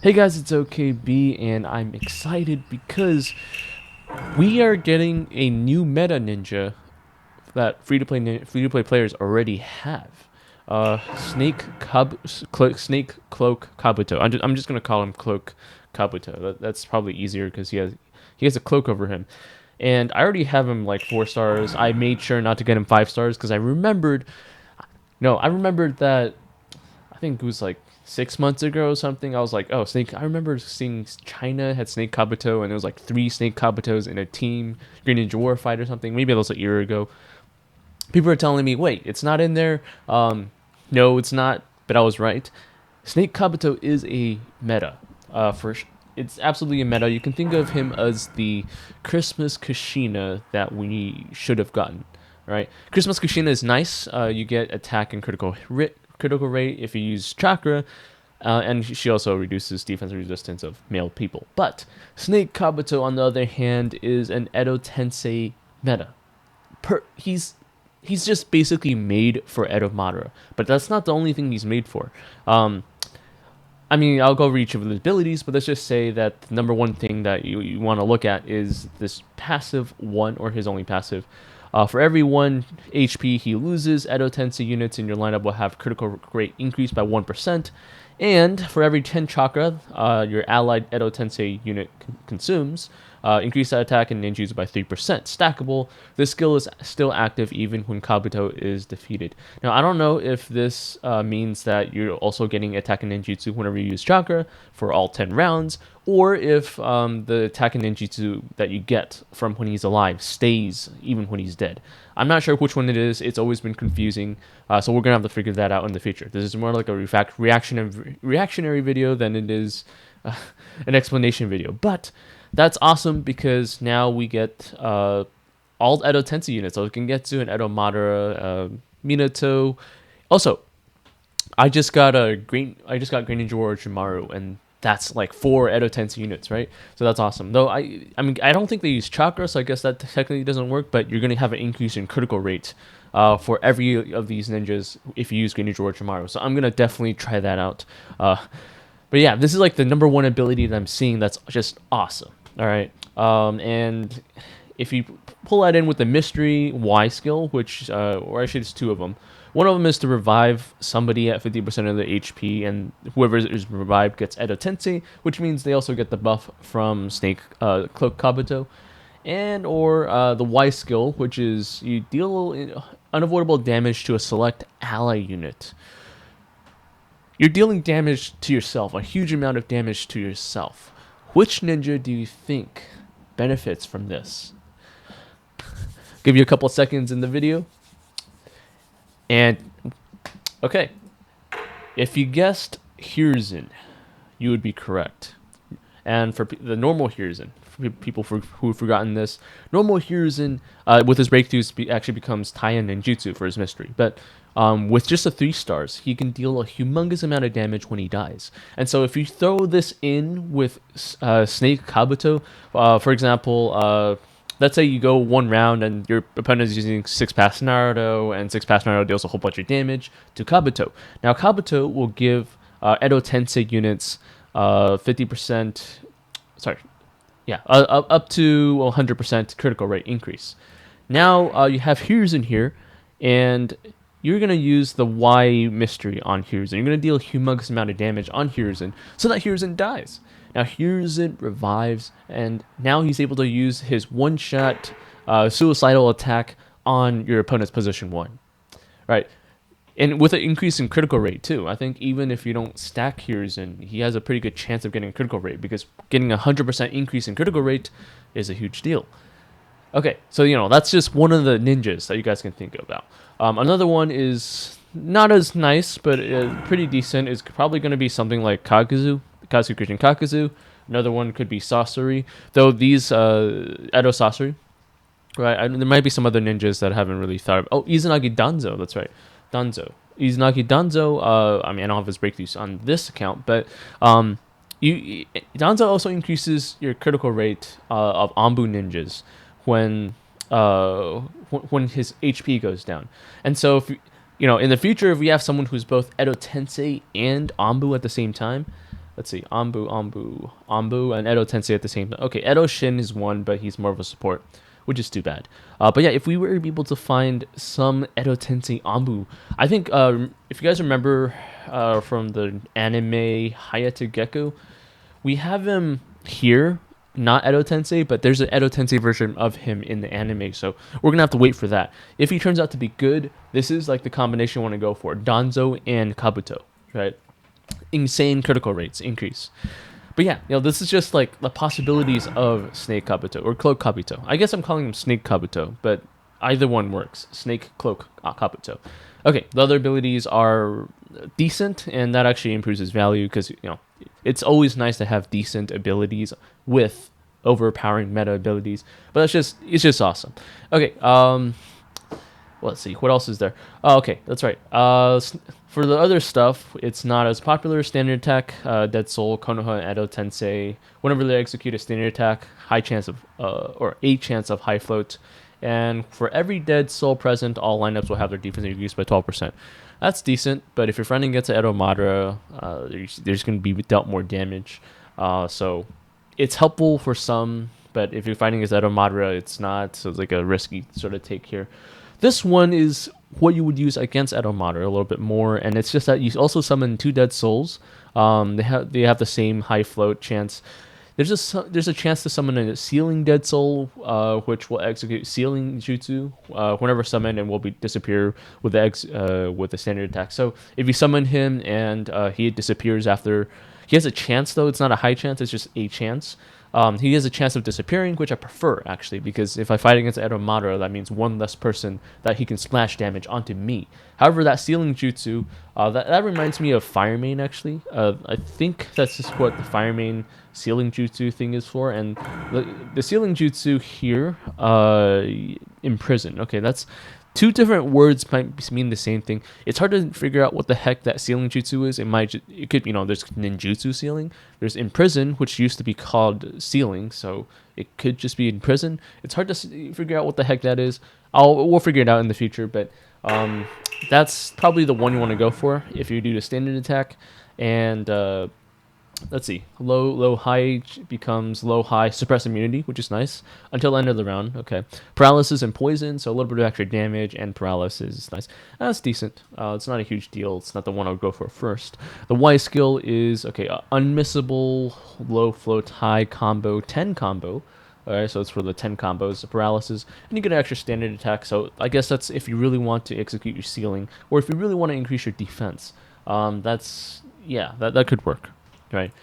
Hey guys, it's OKB, and I'm excited because we are getting a new meta ninja that free to play players already have. Snake Cloak Kabuto. I'm just gonna call him Cloak Kabuto. That's probably easier because he has a cloak over him, and I already have him like 4 stars. I made sure not to get him 5 stars because I remembered. No, I remembered that I think it was like 6 months ago or something. I was like, oh, Snake. I remember seeing China had Snake Kabuto, and it was like 3 Snake Kabutos in a team, Green Ninja War fight or something. Maybe that was a year ago. People are telling me, wait, it's not in there. No, it's not. But I was right. Snake Kabuto is a meta. It's absolutely a meta. You can think of him as the Christmas Kushina that we should have gotten. Right? Christmas Kushina is nice. You get attack and critical rate if you use chakra, and she also reduces defense resistance of male people. But Snake Kabuto, on the other hand, is an Edo Tensei meta. He's just basically made for Edo Madara, but that's not the only thing he's made for. I mean, I'll go over each of his abilities, but let's just say that the number one thing that you want to look at is this passive one, or his only passive. For every 1 HP he loses, Edo Tensei units in your lineup will have critical rate increased by 1%. And for every 10 chakra your allied Edo Tensei unit consumes, increase that attack and ninjutsu by 3%. Stackable, this skill is still active even when Kabuto is defeated. Now, I don't know if this means that you're also getting attack and ninjutsu whenever you use chakra for all 10 rounds, or if the attack and ninjutsu that you get from when he's alive stays even when he's dead. I'm not sure which one it is. It's always been confusing, so we're gonna have to figure that out in the future. This is more like a reactionary video than it is an explanation video. But that's awesome because now we get all Edo Tensei units. So Gengetsu and Edo Madara, Minato. Also, I just got Green Ninja Warrior Shimaru, and that's like 4 Edo Tensei units, right? So that's awesome. Though I mean, I don't think they use chakra, so I guess that technically doesn't work. But you're gonna have an increase in critical rate for every of these ninjas if you use Green Ninja Warrior Shimaru. So I'm gonna definitely try that out. But yeah, this is like the number one ability that I'm seeing that's just awesome. All right, and if you pull that in with the mystery Y skill, which or actually it's 2 of them. One of them is to revive somebody at 50% of the HP, and whoever is revived gets Edo Tensei, which means they also get the buff from Snake Cloak Kabuto, and or the Y skill, which is you deal unavoidable damage to a select ally unit. You're dealing damage to yourself, a huge amount of damage to yourself. Which ninja do you think benefits from this? Give you a couple seconds in the video. And, okay, if you guessed Hiruzen, you would be correct. And for the normal Hiruzen, for people who have forgotten this, normal Hiruzen, with his breakthroughs, actually becomes Taiya Ninjutsu for his mystery. But with just the 3 stars, he can deal a humongous amount of damage when he dies. And so if you throw this in with Snake Kabuto, for example, let's say you go 1 round and your opponent is using 6-pass Naruto, and 6-pass Naruto deals a whole bunch of damage to Kabuto. Now, Kabuto will give Edo Tensei units 50%, sorry, yeah, up to 100% critical rate increase. Now, you have Hiruzen here, and you're going to use the Y mystery on Hiruzen. You're going to deal a humongous amount of damage on Hiruzen so that Hiruzen dies. Now Hiruzen revives, and now he's able to use his one-shot suicidal attack on your opponent's position 1. Right? And with an increase in critical rate too. I think even if you don't stack Hiruzen, he has a pretty good chance of getting a critical rate, because getting a 100% increase in critical rate is a huge deal. Okay, so that's just one of the ninjas that you guys can think about. Another one is not as nice, but pretty decent. Is probably going to be something like Kakuzu Christian Kakuzu. Another one could be Sasori. Though these Edo Sasori, right? There might be some other ninjas that I haven't really thought of. Oh, Izanagi Danzo. That's right, Danzo. Izanagi Danzo. I mean, I don't have his breakthroughs on this account, but Danzo also increases your critical rate of Anbu ninjas when his HP goes down. And so if in the future, if we have someone who's both Edo Tensei and Anbu at the same time, let's see, Anbu, and Edo Tensei at the same time. Okay, Edo Shin is one, but he's more of a support, which is too bad. But yeah, if we were able to find some Edo Tensei Anbu, I think if you guys remember from the anime Hayate Gecko, we have him here, not Edo Tensei, but there's an Edo Tensei version of him in the anime, so we're gonna have to wait for that. If he turns out to be good, this is like the combination I want to go for: Danzo and Kabuto, right? Insane critical rates increase. But yeah, this is just like the possibilities of Snake Kabuto or Cloak Kabuto. I guess I'm calling him Snake Kabuto, but either one works. Snake Cloak Kabuto. Okay, the other abilities are decent, and that actually improves his value because it's always nice to have decent abilities with overpowering meta abilities. But it's just awesome. Okay, let's see, what else is there? Oh, okay, that's right. For the other stuff, it's not as popular. Standard attack, Dead Soul, Konoha, and Edo Tensei. Whenever they execute a standard attack, high chance of or a chance of high float. And for every Dead Soul present, all lineups will have their defense increased by 12%. That's decent, but if you're fighting against Edo Madara, there's going to be dealt more damage. So it's helpful for some, but if you're fighting against Edo Madara, it's not. So it's like a risky sort of take here. This one is what you would use against Edo Madara a little bit more, and it's just that you also summon 2 Dead Souls. They have the same high float chance. There's a chance to summon a Sealing Dead Soul, which will execute Sealing Jutsu whenever summoned and will disappear with the standard attack. So if you summon him and he disappears after, he has a chance though. It's not a high chance. It's just a chance. He has a chance of disappearing, which I prefer actually, because if I fight against Edo Madara, that means one less person that he can splash damage onto me. However, that Sealing Jutsu, that reminds me of Fire Main actually. I think that's just what the Fire Main Sealing Jutsu thing is for, and the Sealing Jutsu here, Imprison. Okay, that's two different words might mean the same thing. It's hard to figure out what the heck that Sealing Jutsu is. It could, there's Ninjutsu Sealing. There's Imprison, which used to be called Sealing, so it could just be Imprison. It's hard to figure out what the heck that is. We'll figure it out in the future, but that's probably the one you want to go for if you do the standard attack. And let's see, low high becomes low high suppress immunity, which is nice until the end of the round. Okay, paralysis and poison, so a little bit of extra damage, and paralysis is nice. That's decent. It's not a huge deal. It's not the one I would go for first. The Y skill is okay, unmissable low float high combo 10 combo. Alright, so it's for the 10 combos, paralysis, and you get an extra standard attack. So I guess that's if you really want to execute your Sealing, or if you really want to increase your defense. That could work. Right.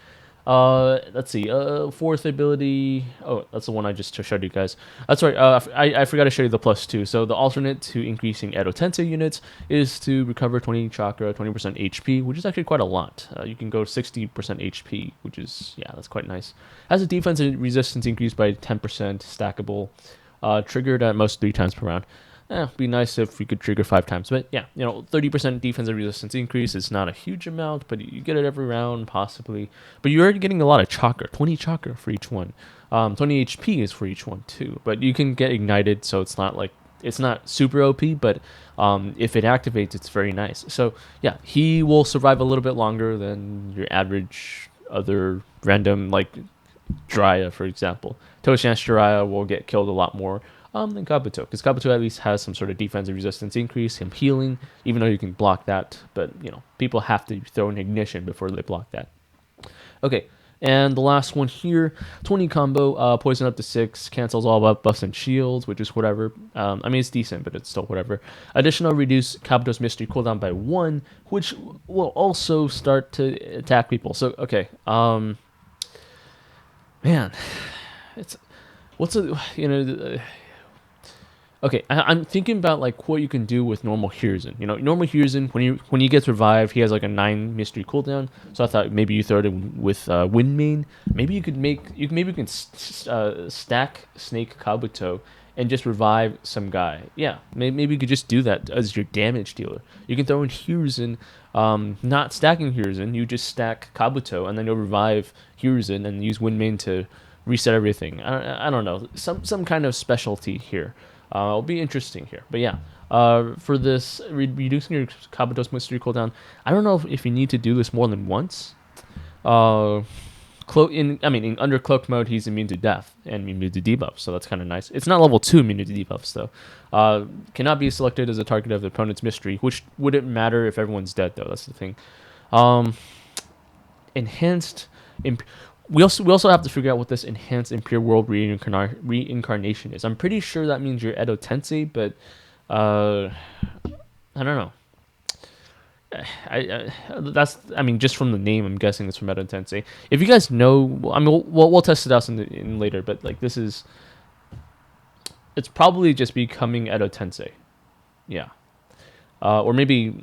Let's see. Fourth ability. Oh, that's the one I just showed you guys. That's right. I forgot to show you the +2. So the alternate to increasing Edo Tensei units is to recover 20 chakra, 20% HP, which is actually quite a lot. You can go 60% HP, which is, that's quite nice. Has a defense and resistance increased by 10%, stackable, triggered at most 3 times per round. Be nice if we could trigger 5 times. But 30% defense and resistance increase is not a huge amount, but you get it every round, possibly. But you're already getting a lot of chakra, 20 chakra for each one. 20 HP is for each one, too. But you can get ignited, so it's not super OP, but if it activates, it's very nice. So, he will survive a little bit longer than your average other random, like Jiraiya, for example. Toshi's Jiraiya will get killed a lot more than Kabuto, because Kabuto at least has some sort of defensive resistance increase, him healing, even though you can block that, but people have to throw an ignition before they block that. Okay, and the last one here, 20 combo, poison up to 6, cancels all buffs and shields, which is whatever. It's decent, but it's still whatever. Additional reduce Kabuto's mystery cooldown by 1, which will also start to attack people. So okay, man, okay, I'm thinking about like what you can do with normal Hiruzen. Normal Hiruzen, when he gets revived, he has like a 9 mystery cooldown. So I thought maybe you throw it in with Wind Main. Maybe you can stack Snake Kabuto and just revive some guy. Yeah, maybe you could just do that as your damage dealer. You can throw in Hiruzen, not stacking Hiruzen. You just stack Kabuto and then you'll revive Hiruzen and use Wind Main to reset everything. I don't know, some kind of specialty here. It'll be interesting here. But for this, reducing your Kabuto's mystery cooldown, I don't know if you need to do this more than once. Uh, under cloak mode, he's immune to death and immune to debuffs, so that's kind of nice. It's not level 2 immune to debuffs though. Cannot be selected as a target of the opponent's mystery, which wouldn't matter if everyone's dead though. That's the thing. Um, enhanced. Imp- we also have to figure out what this enhanced Impure World reincarnation is. I'm pretty sure that means you're Edo Tensei, but I don't know. I mean, just from the name, I'm guessing it's from Edo Tensei. If you guys know, I mean, we'll test it out in later, but like it's probably just becoming Edo Tensei, yeah, or maybe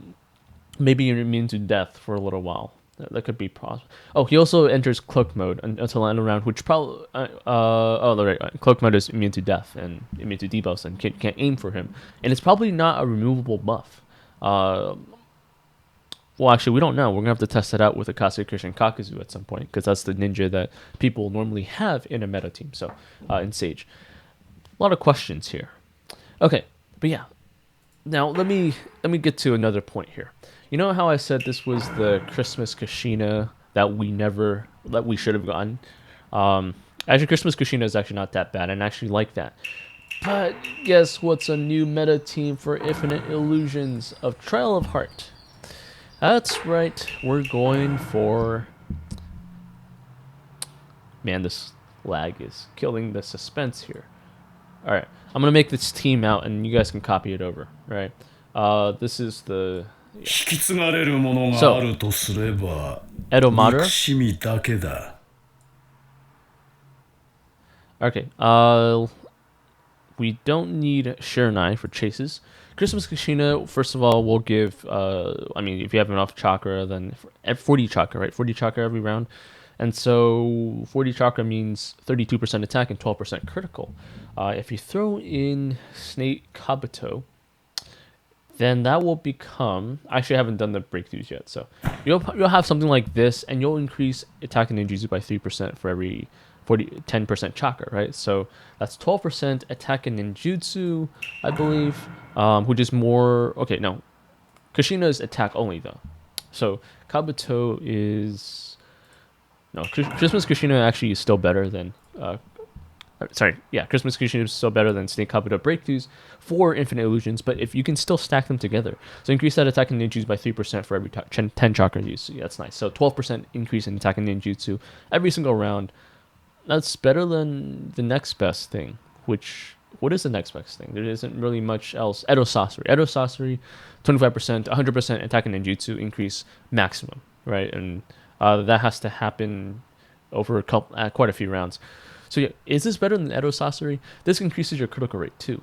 you're immune to death for a little while. That could be possible. Oh, he also enters cloak mode until the end of the round, which probably right. Cloak mode is immune to death and immune to debuffs and can't aim for him, and it's probably not a removable buff. Well, actually, we don't know. We're gonna have to test it out with Akase Christian Kakuzu at some point, because that's the ninja that people normally have in a meta team. So, in Sage, a lot of questions here. Okay, but yeah, now let me get to another point here. You know how I said this was the Christmas Kushina that we should have gotten. Actually, Christmas Kushina is actually not that bad, and I actually like that. But guess what's a new meta team for Infinite Illusions of Trail of Heart? That's right, we're going for... Man, this lag is killing the suspense here. Alright, I'm going to make this team out and you guys can copy it over. Right? This is the... Yeah. So, Edo Madara. Okay, we don't need Shiranai for chases. Christmas Kushina, first of all, will give, I mean, if you have enough chakra, then 40 chakra, right? 40 chakra every round. And so 40 chakra means 32% attack and 12% critical. If you throw in Snake Kabuto, then that will become... Actually, I haven't done the breakthroughs yet. So you'll have something like this, and you'll increase attack and ninjutsu by 3% for every 10% chakra, right? So that's 12% attack and ninjutsu, I believe, which is more... Okay, no. Kushina is attack only, though. So Kabuto is... No, Christmas Kushina actually is still better than... Christmas Kushina is still better than Snake Kabuto breakthroughs for Infinite Illusions, but if you can still stack them together. So increase that attack and ninjutsu by 3% for every 10 chakra use. Yeah, that's nice. So 12% increase in attack and ninjutsu every single round. That's better than the next best thing, which... What is the next best thing? There isn't really much else. Edo Sasori, 25%, 100% attack and ninjutsu increase maximum, right? And that has to happen over quite a few rounds. So yeah, is this better than Edo Sasori? This increases your critical rate too,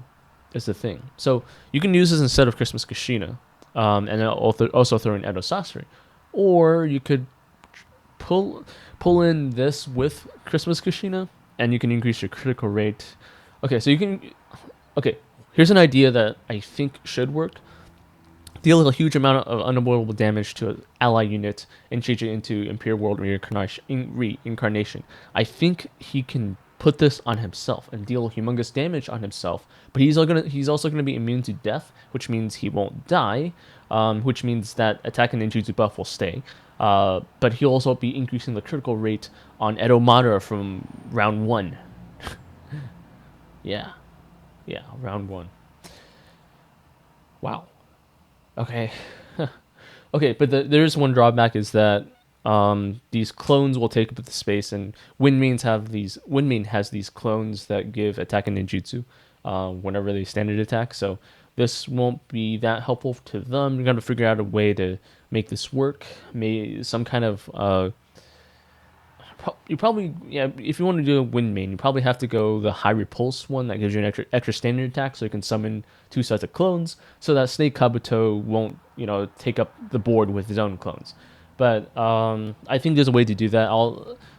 is the thing. So you can use this instead of Christmas Kushina, and then also throw in Edo Sasori. Or you could pull in this with Christmas Kushina, and you can increase your critical rate. Okay, so you can... Okay, here's an idea that I think should work. Deal a huge amount of unavoidable damage to an ally unit and change it into Impure World Reincarnation. I think he can put this on himself and deal humongous damage on himself, but he's also gonna be immune to death, which means he won't die, which means that attack and ninjutsu buff will stay. But he'll also be increasing the critical rate on Edo Madara from round 1. Yeah, round 1. Wow. Okay. Okay, but there's one drawback is that these clones will take up the space, and Windmane has these clones that give attack and ninjutsu whenever they standard attack. So this won't be that helpful to them. You're gonna figure out a way to make this work. Some kind of you probably, if you want to do a Windmane, you probably have to go the high repulse one that gives you an extra standard attack, so you can summon 2 sets of clones, so that Snake Kabuto won't take up the board with his own clones. But I think there's a way to do that.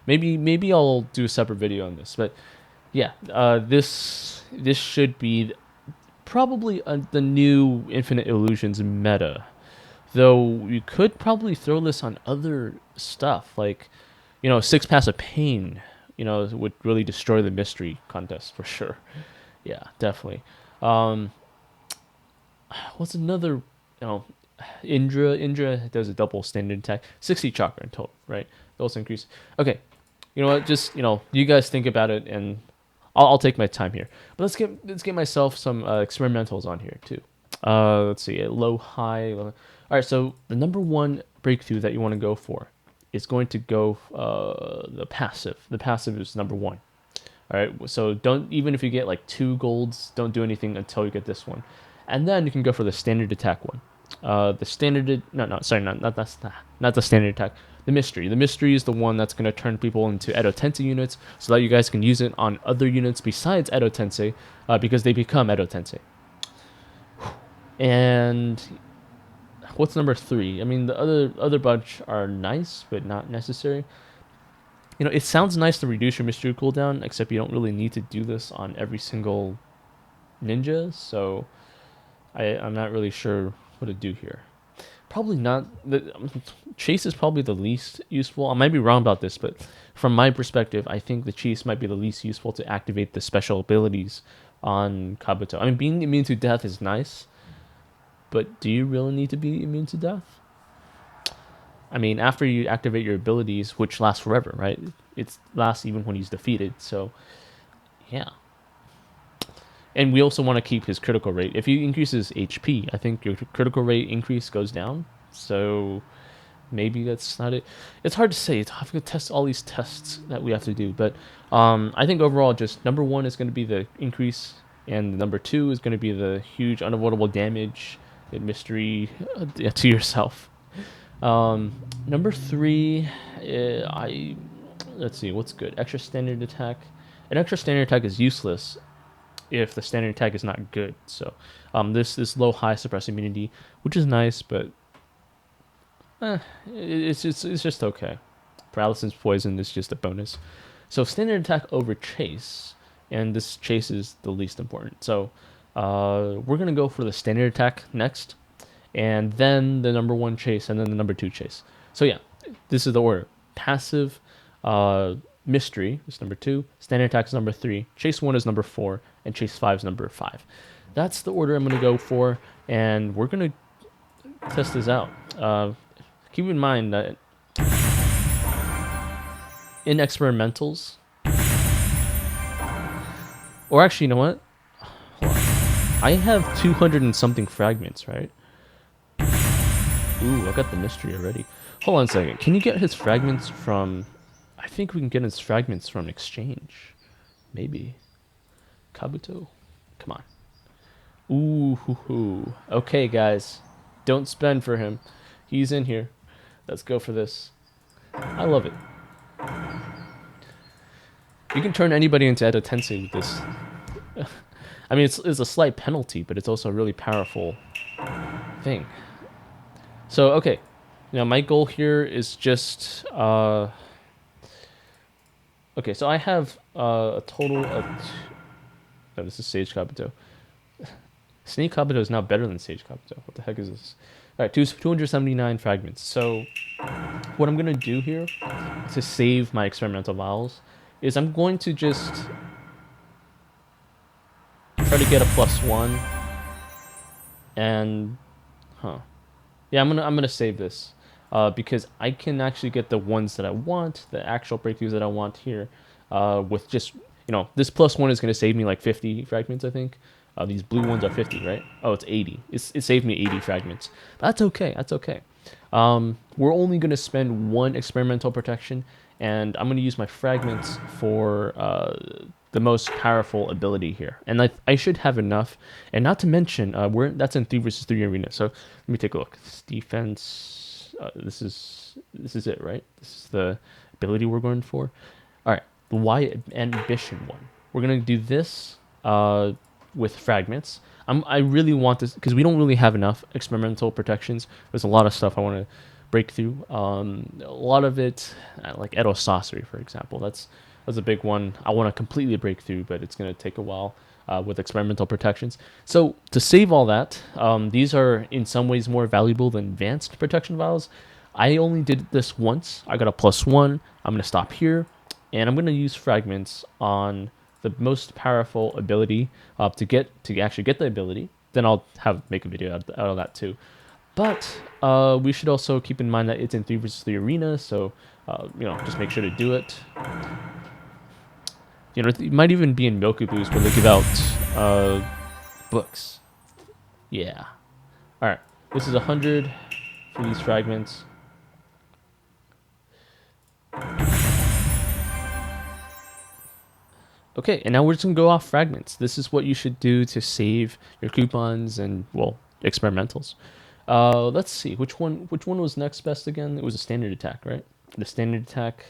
Maybe I'll do a separate video on this. But yeah, this should be probably the new Infinite Illusions meta. Though you could probably throw this on other stuff, like 6 Paths of Pain, would really destroy the mystery contest for sure. Yeah, definitely. What's another, Indra does a double standard attack, 60 chakra in total, right? They also increase. Okay, you know what? Just you guys think about it, and I'll take my time here. But let's get myself some experimentals on here too. Let's see, low, high. Low. All right, so the number one breakthrough that you want to go for is going to go the passive. The passive is number one. All right, so don't, even if you get like 2 golds, don't do anything until you get this one, and then you can go for the standard attack one. The standard, no, sorry, not the standard attack. The mystery. The mystery is the one that's going to turn people into Edo Tensei units, so that you guys can use it on other units besides Edo Tensei, because they become Edo Tensei. And what's number 3? I mean, the other bunch are nice, but not necessary. It sounds nice to reduce your mystery cooldown, except you don't really need to do this on every single ninja, so I'm not really sure what to do here. Probably not. Chase is probably the least useful. I might be wrong about this, but from my perspective, I think the Chase might be the least useful to activate the special abilities on Kabuto. I mean, being immune to death is nice, but do you really need to be immune to death? I mean, after you activate your abilities, which last forever, right? It lasts even when he's defeated, so yeah. And we also want to keep his critical rate. If you increase his HP, I think your critical rate increase goes down. So maybe that's not it. It's hard to say. It's hard to test all these tests that we have to do. But I think overall, just number 1 is going to be the increase, and number 2 is going to be the huge unavoidable damage and mystery to yourself. Number 3, let's see, what's good? Extra standard attack. An extra standard attack is useless if the standard attack is not good. So this low high suppress immunity, which is nice, but it's just okay. Paralysis poison is just a bonus. So standard attack over chase, and this chase is the least important. So we're gonna go for the standard attack next, and then the number 1 chase, and then the number 2 chase. So yeah, this is the order: passive, mystery is number 2, standard attack is number 3, chase 1 is number 4, and chase 5 is number 5. That's the order I'm going to go for, and we're going to test this out. Keep in mind that in experimentals, or actually, you know what? I have 200 and something fragments, right? Ooh, I got the mystery already. Hold on a second. Can you get his fragments from... I think we can get his fragments from exchange. Maybe. Kabuto? Come on. Ooh, hoo, hoo. Okay, guys. Don't spend for him. He's in here. Let's go for this. I love it. You can turn anybody into Edo Tensei with this. I mean, it's a slight penalty, but it's also a really powerful thing. So, okay. Now, my goal here is just... okay, so I have a total of... No, this is Sage Kabuto. Snake Kabuto is now better than Sage Kabuto. What the heck is this? Alright, 279 fragments. So, what I'm going to do here to save my experimental vials is I'm going to just try to get a +1. And... Yeah, I'm gonna save this. Because I can actually get the ones that I want, the actual breakthroughs that I want here, with just, this +1 is going to save me like 50 fragments, I think. These blue ones are 50, right? Oh, it's 80. It saved me 80 fragments. That's okay. That's okay. We're only going to spend 1 experimental protection, and I'm going to use my fragments for the most powerful ability here. And I should have enough. And not to mention, that's in 3 versus 3 arena. So let me take a look. Defense... this is it, right? This is the ability we're going for. All right, the Y ambition one. We're gonna do this with fragments. I really want this because we don't really have enough experimental protections. There's a lot of stuff I want to break through. A lot of it, like Edo Sorcery, for example. That's a big one. I want to completely break through, but it's gonna take a while. With experimental protections. So to save all that, these are in some ways more valuable than advanced protection vials. I only did this once. I got a +1. I'm going to stop here, and I'm going to use fragments on the most powerful ability to actually get the ability. Then I'll make a video out of that too. But we should also keep in mind that it's in 3 versus 3 arena, so just make sure to do it. It might even be in Milky Boost where they give out books. Yeah. All right. This is 100 for these fragments. Okay, and now we're just gonna go off fragments. This is what you should do to save your coupons and, well, experimentals. Let's see which one was next best again. It was a standard attack, right? The standard attack,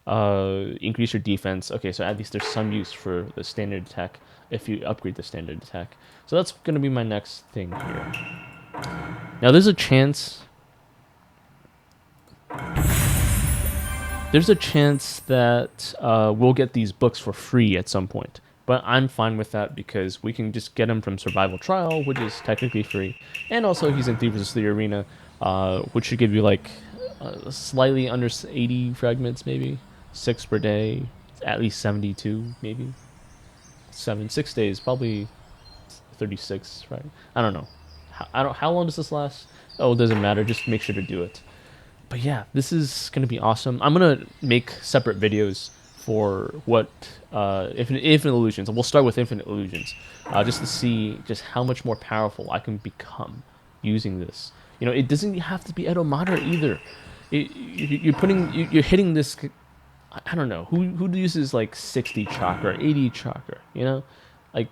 increase your defense. Okay, so at least there's some use for the standard attack if you upgrade the standard attack. So that's gonna be my next thing here. Now there's a chance that we'll get these books for free at some point. But I'm fine with that because we can just get them from Survival Trial, which is technically free. And also he's in 3 vs 3 Arena, which should give you like slightly under 80 fragments maybe. 6 per day, at least 72 maybe. 6 days, probably 36, right? I don't know. How long does this last? Oh, it doesn't matter, just make sure to do it. But yeah, this is going to be awesome. I'm going to make separate videos for what infinite illusions. And we'll start with infinite illusions, just to see just how much more powerful I can become using this. It doesn't have to be Edo Madara either. You're hitting this. I don't know who uses like 60 chakra, 80 chakra. Like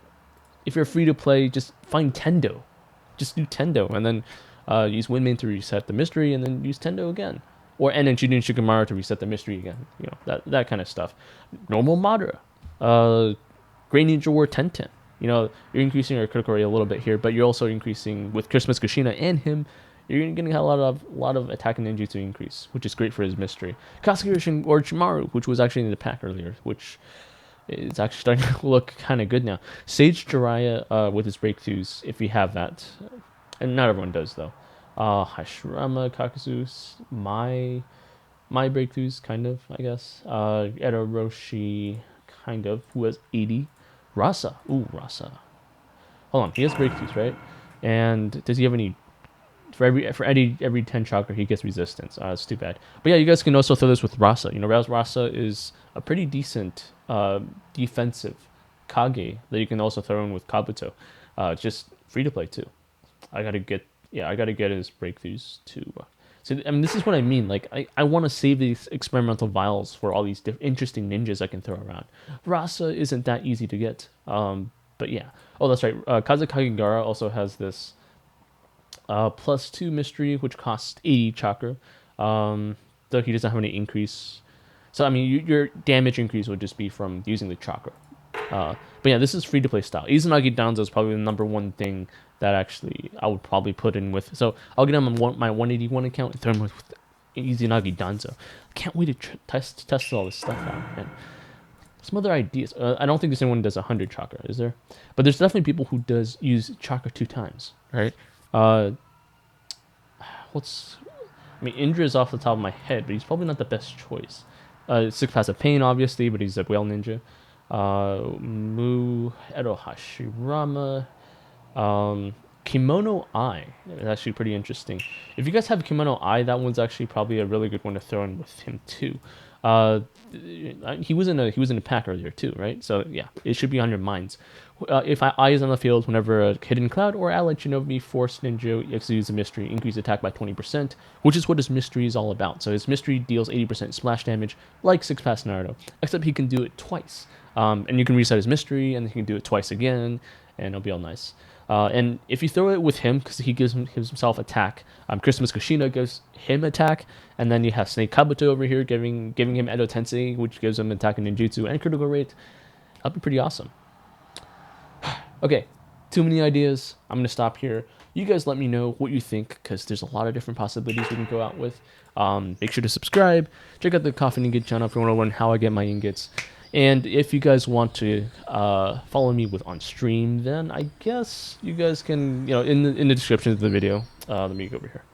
if you're free to play, just find Tendo, just do Tendo, and then use Windmane to reset the mystery, and then use Tendo again. And then Juden Shikamaru to reset the mystery again. That kind of stuff. Normal Madara. Great Ninja War 10-10. You're increasing your critical rate a little bit here, but you're also increasing with Christmas Kushina and him. You're getting a lot of attack and ninjutsu increase, which is great for his mystery. Kasuga or Chimaru, which was actually in the pack earlier, which is actually starting to look kind of good now. Sage Jiraiya with his breakthroughs, if you have that. And not everyone does, though. Hashirama, Kakazu, my breakthroughs, kind of, I guess. Edo Roshi, kind of, who has 80. Rasa. Ooh, Rasa. Hold on, he has breakthroughs, right? And does he have any... For every 10 chakra, he gets resistance. It's too bad. But yeah, you guys can also throw this with Rasa. Rasa is a pretty decent defensive Kage that you can also throw in with Kabuto. Just free to play, too. I gotta get his breakthroughs too. So this is what I mean. Like I want to save these experimental vials for all these interesting ninjas I can throw around. Rasa isn't that easy to get. But yeah. Oh, that's right. Kazakage Gara also has this +2 mystery, which costs 80 chakra. Though he doesn't have any increase. So your damage increase would just be from using the chakra. But yeah, this is free to play style. Izanagi Danzo is probably the #1 thing that actually I would probably put in with. So I'll get him on my 181 account and throw him with Izanagi Danzo. I can't wait to test all this stuff out, man. Some other ideas. I don't think there's anyone who does 100 chakra, is there? But there's definitely people who does use chakra 2 times, right? Indra is off the top of my head, but he's probably not the best choice. 6 Passive Pain, obviously, but he's a whale ninja. Edo Hashirama. Kimono Eye is actually pretty interesting. If you guys have Kimono Eye, that one's actually probably a really good one to throw in with him too. He was in a pack earlier too, right? So yeah, it should be on your minds. If Eye is on the field, whenever a hidden cloud or allied shinobi force ninja executes a mystery, increase attack by 20%, which is what his mystery is all about. So his mystery deals 80% splash damage, like 6 Pass Naruto, except he can do it twice. And you can reset his mystery, and he can do it twice again, and it'll be all nice. And if you throw it with him, because he gives himself attack, Christmas Kushina gives him attack, and then you have Snake Kabuto over here giving him Edo Tensei, which gives him attack and ninjutsu and critical rate. That'd be pretty awesome. Okay, too many ideas. I'm going to stop here. You guys let me know what you think, because there's a lot of different possibilities we can go out with. Make sure to subscribe. Check out the Coffin Ingot channel if you want to learn how I get my ingots. And if you guys want to follow me on stream, then I guess you guys can, in the description of the video. Let me go over here.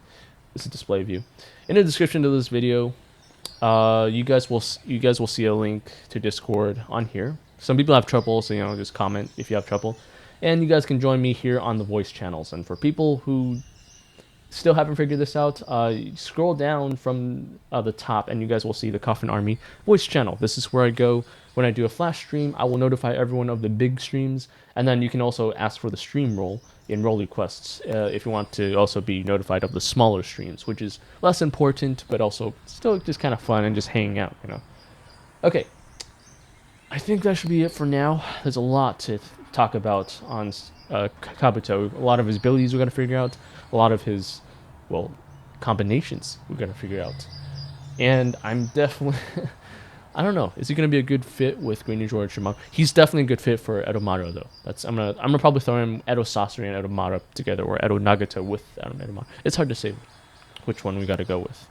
This is display view. In the description of this video, you guys will see a link to Discord on here. Some people have trouble, so just comment if you have trouble. And you guys can join me here on the voice channels. And for people who still haven't figured this out, scroll down from the top and you guys will see the Coffin Army voice channel. This is where I go when I do a flash stream. I will notify everyone of the big streams, and then you can also ask for the stream role in role requests if you want to also be notified of the smaller streams, which is less important but also still just kind of fun and just hanging out, you know. Okay, I think that should be it for now. There's a lot to talk about on Kabuto. A lot of his abilities we're going to figure out. A lot of his, well, combinations we're going to figure out. And I'm definitely... I don't know. Is he going to be a good fit with Green Ninja or Shimano? He's definitely a good fit for Edo Madara, though. I'm gonna probably throw him Edo Sasori and Edo Madara together, or Edo Nagata with Edo Madara. It's hard to say which one we got to go with.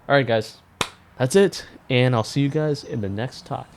All right, guys. That's it. And I'll see you guys in the next talk.